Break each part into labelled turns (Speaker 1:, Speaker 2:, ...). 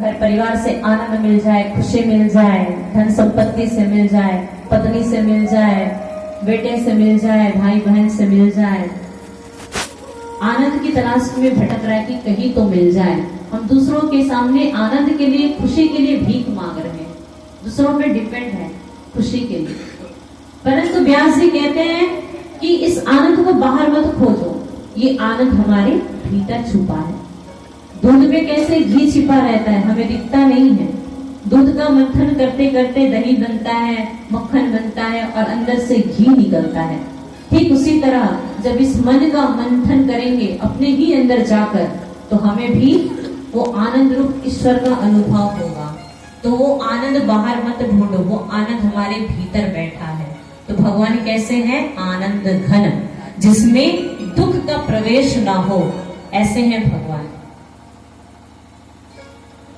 Speaker 1: घर परिवार से आनंद मिल जाए, खुशी मिल जाए, धन संपत्ति से मिल जाए, पत्नी से मिल जाए, बेटे से मिल जाए, भाई बहन से मिल जाए, आनंद की तलाश में भटक रहा है कि कहीं तो मिल जाए। हम दूसरों के सामने आनंद के लिए, खुशी के लिए भीख मांग रहे हैं, दूसरों पे डिपेंड है खुशी के लिए। परंतु व्यास जी कहते हैं कि इस आनंद को बाहर मत खोजो, ये आनंद हमारे भीतर छुपा है। दूध में कैसे घी छिपा रहता है, हमें दिखता नहीं है। दूध का मंथन करते करते दही बनता है, मक्खन बनता है और अंदर से घी निकलता है। ठीक उसी तरह जब इस मन का मंथन करेंगे अपने ही अंदर जाकर, तो हमें भी वो आनंद रूप ईश्वर का अनुभव होगा। तो वो आनंद बाहर मत ढूंढो, वो आनंद हमारे भीतर बैठा है। तो भगवान कैसे हैं? आनंद घन, जिसमें दुख का प्रवेश ना हो, ऐसे हैं भगवान।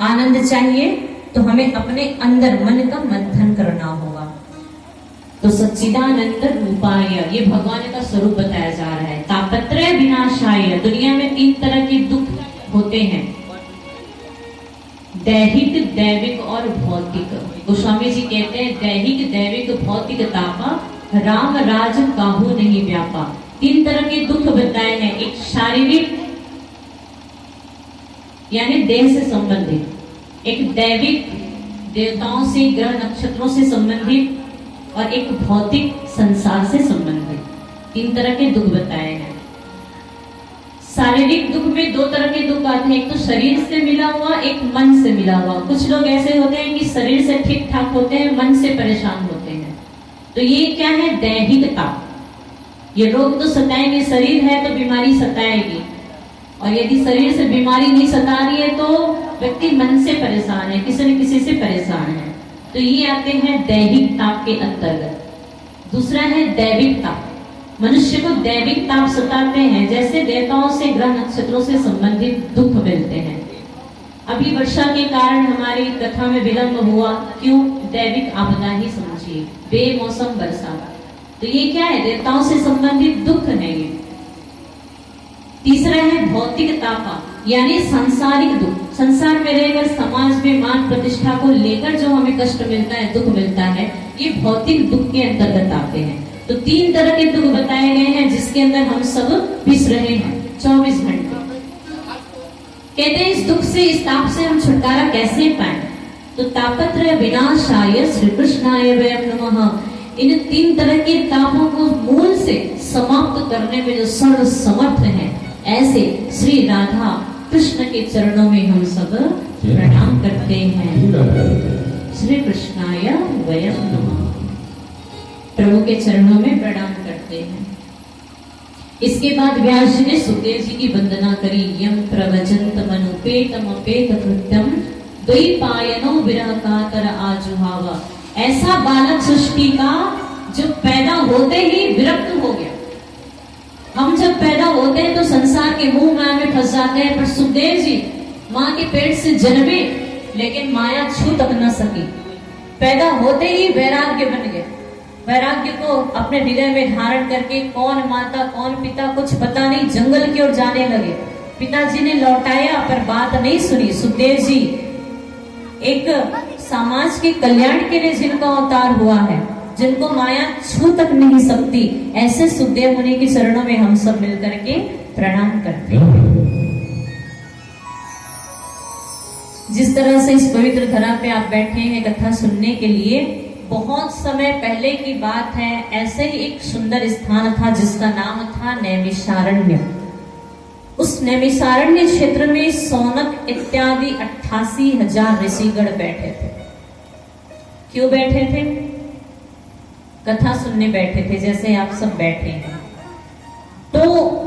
Speaker 1: आनंद चाहिए तो हमें अपने अंदर मन का मंथन करना होगा। तो सच्चिदानंद रूपाय, ये भगवान का स्वरूप बताया जा रहा है। तापत्रय विनाशाय, दुनिया में 3 तरह के दुख होते हैं, दैहिक, दैविक और भौतिक। गोस्वामी जी कहते हैं दैहिक, दैविक, भौतिक तापा, राम राज काहू नहीं व्यापा। 3 तरह के दुख बताए हैं। एक शारीरिक यानी देह से संबंधित, एक दैविक देवताओं से, ग्रह नक्षत्रों से संबंधित, और एक भौतिक संसार से संबंधित। 3 तरह के दुख बताए हैं। शारीरिक दुख में 2 तरह के दुख आते हैं, एक तो शरीर से मिला हुआ, एक मन से मिला हुआ। कुछ लोग ऐसे होते हैं कि शरीर से ठीक ठाक होते हैं, मन से परेशान होते हैं। तो ये क्या है? दैहिकता। ये रोग तो सताएंगे, शरीर है तो बीमारी सताएगी, और यदि शरीर से बीमारी नहीं सता रही है तो व्यक्ति मन से परेशान है, किसी न किसी से परेशान है। तो ये आते हैं दैहिक ताप के अंतर्गत। दूसरा है दैविक ताप। मनुष्य को दैविक ताप सताते हैं, जैसे देवताओं से, ग्रह नक्षत्रों से संबंधित दुख मिलते हैं। अभी वर्षा के कारण हमारी कथा में विलंब हुआ, क्यों? दैविक आपदा ही समझिए, बेमौसम वर्षा। तो ये क्या है? देवताओं से संबंधित दुख है ये। तीसरा है भौतिक तापा, यानी सांसारिक दुख। संसार में रहकर समाज में मान प्रतिष्ठा को लेकर जो हमें कष्ट मिलता है, दुख मिलता है, ये भौतिक दुख के अंतर्गत आते हैं। तो 3 तरह के दुख बताए गए हैं, जिसके अंदर हम सब पिस रहे हैं 24 घंटे। कहते हैं इस दुख से, इस ताप से हम छुटकारा कैसे पाएं? तो तापत्रय विनाशाय श्री कृष्णाय वयं नमः। इन 3 तरह के तापों को मूल से समाप्त करने में जो सर्व समर्थ है, ऐसे श्री राधा कृष्ण के चरणों में हम सब प्रणाम करते हैं। श्री कृष्णाय वयं नमः, प्रभु के चरणों में प्रणाम करते हैं। इसके बाद व्यास जी ने सुखदेव जी की वंदना करी। यम प्रवचंत मनुपेतम अपेत कृत्यम द्वैपायनो विरह कातर आजुहावा। ऐसा बालक सृष्टि का जो पैदा होते ही विरक्त हो गया। हम जब पैदा होते हैं तो संसार के मुंह माया में फंस जाते हैं, पर सुखदेव जी माँ के पेट से जन्मे, लेकिन माया छू तक न सकी। पैदा होते ही वैराग्य बन गए। वैराग्य को अपने हृदय में धारण करके कौन माता कौन पिता कुछ पता नहीं, जंगल की ओर जाने लगे। पिताजी ने लौटाया पर बात नहीं सुनी। सुखदेव जी एक समाज के कल्याण के लिए जिनका अवतार हुआ है, जिनको माया छू तक नहीं सकती, ऐसे सुखदेव मुनि के चरणों में हम सब मिलकर के प्रणाम करते हैं। जिस तरह से इस पवित्र धरा पे आप बैठे हैं कथा सुनने के लिए, बहुत समय पहले की बात है, ऐसे ही एक सुंदर स्थान था जिसका नाम था नैमिषारण्य। उस नैमिषारण्य क्षेत्र में सौनक इत्यादि 88,000 ऋषिगण बैठे थे। क्यों बैठे थे? कथा सुनने बैठे थे, जैसे आप सब बैठे हैं। तो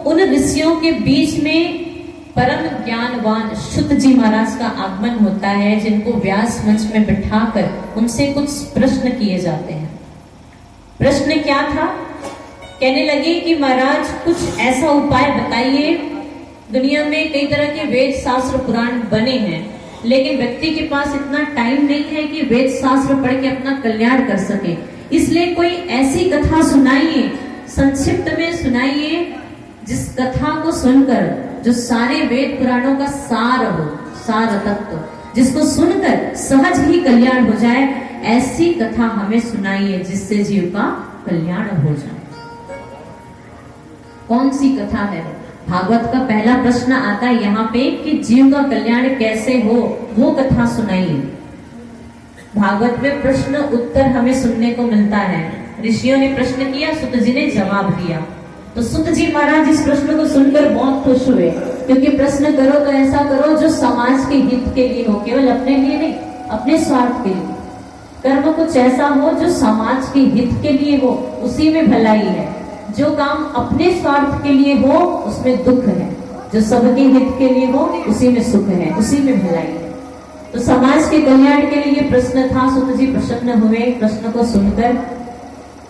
Speaker 1: उन ऋषियों के बीच में परम ज्ञानवान शुद्ध जी महाराज का आगमन होता है, जिनको व्यास मंच में बिठाकर उनसे कुछ प्रश्न किए जाते हैं। प्रश्न क्या था? कहने लगे कि महाराज कुछ ऐसा उपाय बताइए। दुनिया में कई तरह के वेद शास्त्र पुराण बने हैं, लेकिन व्यक्ति के पास इतना टाइम नहीं है कि वेद शास्त्र पढ़ के अपना कल्याण कर सके। इसलिए कोई ऐसी कथा सुनाइए, संक्षिप्त में सुनाइए, जिस कथा को सुनकर जो सारे वेद पुराणों का सार हो, सार तत्व, जिसको सुनकर सहज ही कल्याण हो जाए, ऐसी कथा हमें सुनाइए जिससे जीव का कल्याण हो जाए। कौन सी कथा है? भागवत का पहला प्रश्न आता है यहाँ पे कि जीव का कल्याण कैसे हो, वो कथा सुनाइए। भागवत में प्रश्न उत्तर हमें सुनने को मिलता है। ऋषियों ने प्रश्न किया, सुत जी ने जवाब दिया। तो सुत जी महाराज इस प्रश्न को सुनकर बहुत खुश हुए, क्योंकि प्रश्न करो तो ऐसा करो जो समाज के हित के लिए हो, केवल अपने लिए नहीं, अपने स्वार्थ के लिए। कर्म कुछ ऐसा हो जो समाज के हित के लिए हो, उसी में भलाई है। जो काम अपने स्वार्थ के लिए हो उसमें दुख है, जो सबके हित के लिए हो उसी में सुख है, उसी में भलाई है। तो समाज के कल्याण के लिए प्रश्न था। सुत जी प्रसन्न हुए प्रश्न को सुनकर।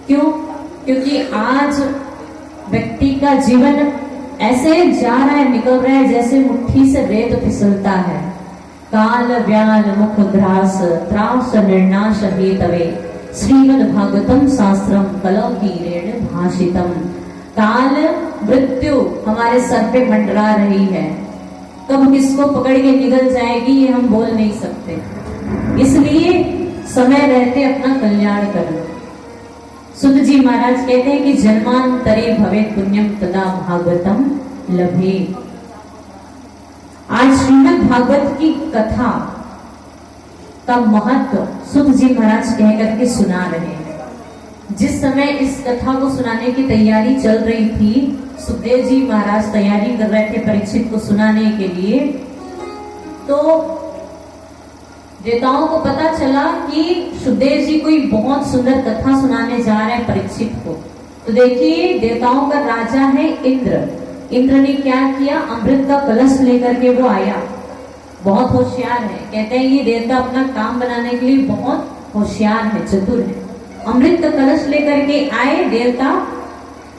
Speaker 1: क्यों? क्योंकि आज व्यक्ति का जीवन ऐसे जा रहा है, निकल रहा है जैसे मुट्ठी से रेत फिसलता है। काल व्याल मुख ग्रास त्रास निर्नाश हेतवे श्रीमद् भागवतम शास्त्रम कलौकीरेण भाषितम। काल मृत्यु हमारे सर पे मंडरा रही है, कब किसको पकड़ के निकल जाएगी ये हम बोल नहीं सकते। इसलिए समय रहते अपना कल्याण करना। सुत जी महाराज कहते हैं कि जन्मांतरे भवेत् पुण्यम तदा भागवतम लभे। आज श्रीमद् भागवत की कथा का महत्व सुत जी महाराज कह करके सुना रहे हैं। जिस समय इस कथा को सुनाने की तैयारी चल रही थी, सुखदेव जी महाराज तैयारी कर रहे थे परीक्षित को सुनाने के लिए, तो देवताओं को पता चला कि सुखदेव जी कोई बहुत सुंदर कथा सुनाने जा रहे हैं परीक्षित को। तो देखिए, देवताओं का राजा है इंद्र। इंद्र ने क्या किया? अमृत का कलश लेकर के वो आया। बहुत होशियार है, कहते हैं ये देवता अपना काम बनाने के लिए बहुत होशियार है, चतुर है। अमृत का कलश लेकर के आए देवता,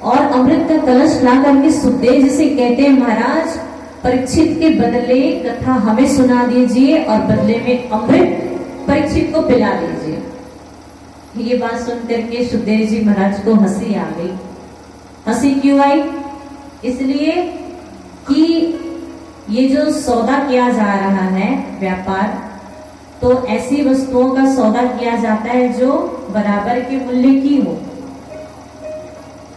Speaker 1: और अमृत का कलश ला करके सुखदेव जी से कहते हैं, महाराज परीक्षित के बदले कथा हमें सुना दीजिए और बदले में अमृत परीक्षित को पिला दीजिए। ये बात सुन करके सुखदेव जी महाराज को हंसी आ गई। हंसी क्यों आई? इसलिए कि ये जो सौदा किया जा रहा है व्यापार, तो ऐसी वस्तुओं का सौदा किया जाता है जो बराबर के मूल्य की हो।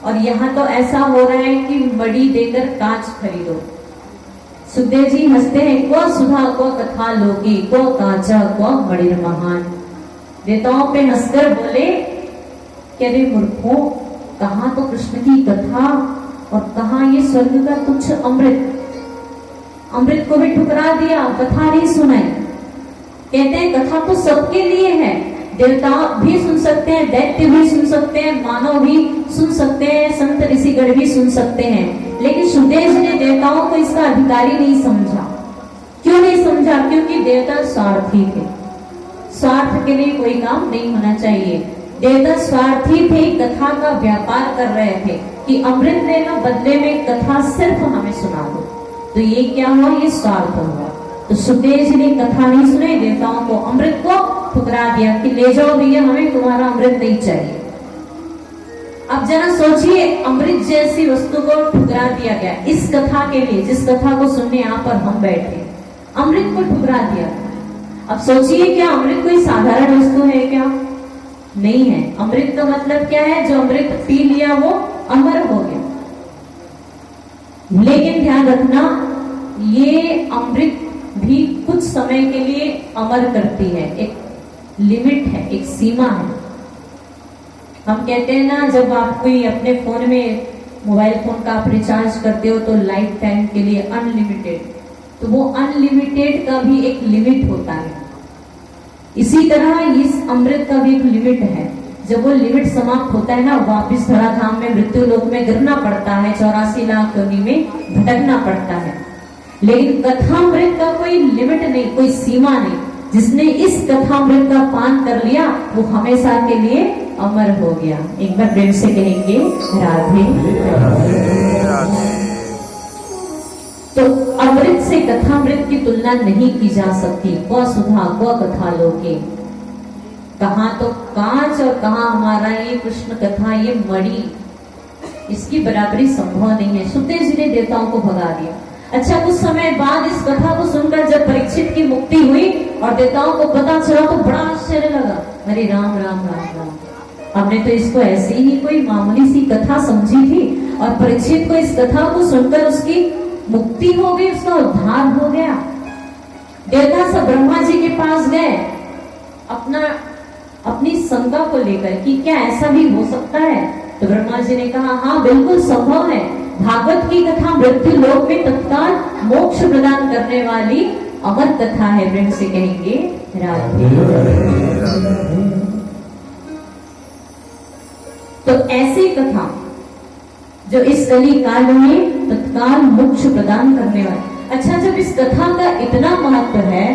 Speaker 1: और यहाँ तो ऐसा हो रहा है कि मड़ी देकर कांच खरीदो। सुखदेव जी हंसते हैं, क्व सुधा क्व कथा लोकी क्व कांचा क्व मणिर महान। देवताओं पे हंसकर बोले कि अरे मूर्खों, कहाँ तो कृष्ण की कथा और कहाँ ये स्वर्ग का तुच्छ अमृत। अमृत को भी ठुकरा दिया, कथा नहीं सुनाई। कहते हैं कथा तो सबके लिए है, देवता भी सुन सकते हैं, दैत्य भी सुन सकते हैं, मानव भी सुन सकते हैं, संत ऋषिगण भी सुन सकते हैं। लेकिन सुखदेव जी ने देवताओं को इसका अधिकारी नहीं समझा। क्यों नहीं समझा? क्योंकि देवता स्वार्थी थे। स्वार्थ के लिए कोई काम नहीं होना चाहिए। देवता स्वार्थी थे, कथा का व्यापार कर रहे थे कि अमृत ले लो, बदले में कथा सिर्फ हमें सुना दो। तो ये क्या हुआ? ये स्वार्थ हुआ। तो सुखदेव जी ने कथा नहीं सुनाई, देवताओं को अमृत को ठुकरा दिया कि ले जाओ भैया, हमें तुम्हारा अमृत नहीं चाहिए। अब जरा सोचिए, अमृत जैसी वस्तु को ठुकरा दिया गया इस कथा के लिए, जिस कथा को सुनने यहाँ पर हम बैठे, अमृत को ठुकरा दिया। अब सोचिए, क्या अमृत कोई साधारण वस्तु है क्या? नहीं है। अमृत का मतलब क्या है? जो अमृत पी लिया वो अमर हो गया। लेकिन ध्यान रखना, ये अमृत भी कुछ समय के लिए अमर करती है। एक लिमिट है, एक सीमा है। हम कहते हैं ना, जब आप कोई अपने फोन में, मोबाइल फोन का आप रिचार्ज करते हो तो लाइफ टाइम के लिए अनलिमिटेड, तो वो अनलिमिटेड का भी एक लिमिट होता है। इसी तरह इस अमृत का भी एक लिमिट है। जब वो लिमिट समाप्त होता है ना, वापिस धराधाम में मृत्यु लोक में गिरना पड़ता है, 84 लाख योनि में भटकना पड़ता है। लेकिन कथामृत का कोई लिमिट नहीं, कोई सीमा नहीं। जिसने इस कथामृत का पान कर लिया वो हमेशा के लिए अमर हो गया। एक बार प्रेम से कहेंगे राधे राधे। तो अमृत से कथामृत की तुलना नहीं की जा सकती। क्व सुधा क्व कथा लोके, कहाँ तो कांच और कहाँ हमारा ये कृष्ण कथा, ये मणि, इसकी बराबरी संभव नहीं है। सुखदेव जी ने देवताओं को भगा दिया। अच्छा, कुछ समय बाद इस कथा को सुनकर जब परीक्षित की मुक्ति हुई और देवताओं को पता चला तो बड़ा आश्चर्य लगा। अरे राम राम राम राम, हमने तो इसको ऐसी ही कोई मामूली सी कथा समझी थी और परीक्षित को इस कथा को सुनकर उसकी मुक्ति हो गई, उसका उद्धार हो गया। देवता सब ब्रह्मा जी के पास गए अपनी शंका को लेकर कि क्या ऐसा भी हो सकता है। तो ब्रह्मा जी ने कहा हाँ बिल्कुल संभव है। भागवत की कथा मृत्यु लोक में तत्काल मोक्ष प्रदान करने वाली अमर कथा है। प्रेम से कहेंगे राधे। तो ऐसी कथा जो इस कली काल में तत्काल मोक्ष प्रदान करने वाली। अच्छा, जब इस कथा का इतना महत्व है